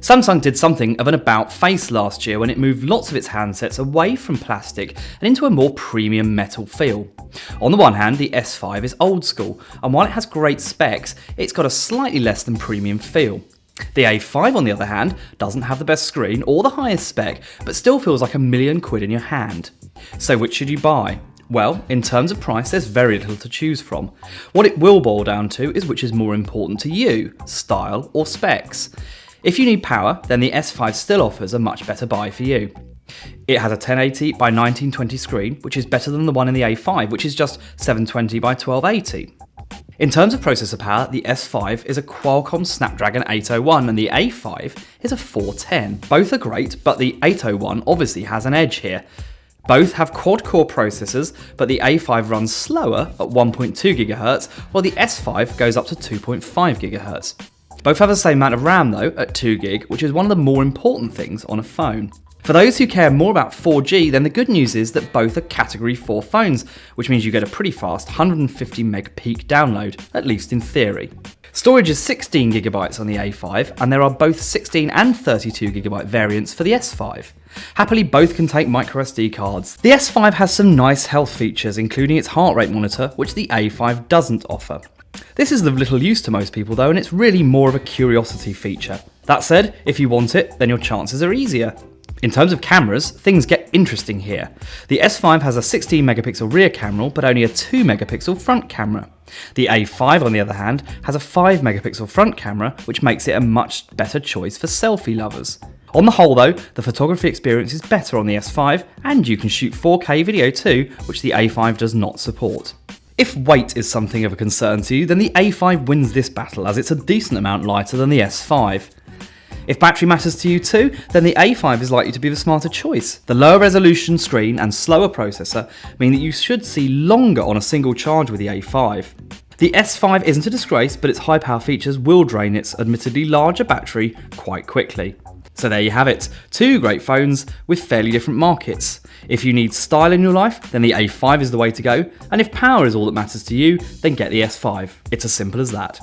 Samsung did something of an about-face last year when it moved lots of its handsets away from plastic and into a more premium metal feel. On the one hand, the S5 is old school, and while it has great specs, it's got a slightly less than premium feel. The A5, on the other hand, doesn't have the best screen or the highest spec, but still feels like £1,000,000 in your hand. So which should you buy? Well, in terms of price, there's very little to choose from. What it will boil down to is which is more important to you, style or specs. If you need power, then the S5 still offers a much better buy for you. It has a 1080 by 1920 screen, which is better than the one in the A5, which is just 720 by 1280. In terms of processor power, the S5 is a Qualcomm Snapdragon 801 and the A5 is a 410. Both are great, but the 801 obviously has an edge here. Both have quad-core processors, but the A5 runs slower at 1.2 GHz, while the S5 goes up to 2.5 GHz. Both have the same amount of RAM though, at 2GB, which is one of the more important things on a phone. For those who care more about 4G, then the good news is that both are Category 4 phones, which means you get a pretty fast 150 meg peak download, at least in theory. Storage is 16GB on the A5, and there are both 16 and 32GB variants for the S5. Happily, both can take microSD cards. The S5 has some nice health features, including its heart rate monitor, which the A5 doesn't offer. This is of little use to most people though, and it's really more of a curiosity feature. That said, if you want it, then your chances are easier. In terms of cameras, things get interesting here. The S5 has a 16 megapixel rear camera, but only a 2 megapixel front camera. The A5, on the other hand, has a 5 megapixel front camera, which makes it a much better choice for selfie lovers. On the whole though, the photography experience is better on the S5, and you can shoot 4K video too, which the A5 does not support. If weight is something of a concern to you, then the A5 wins this battle as it's a decent amount lighter than the S5. If battery matters to you too, then the A5 is likely to be the smarter choice. The lower resolution screen and slower processor mean that you should see longer on a single charge with the A5. The S5 isn't a disgrace, but its high power features will drain its admittedly larger battery quite quickly. So there you have it, two great phones with fairly different markets. If you need style in your life, then the A5 is the way to go, and if power is all that matters to you, then get the S5. It's as simple as that.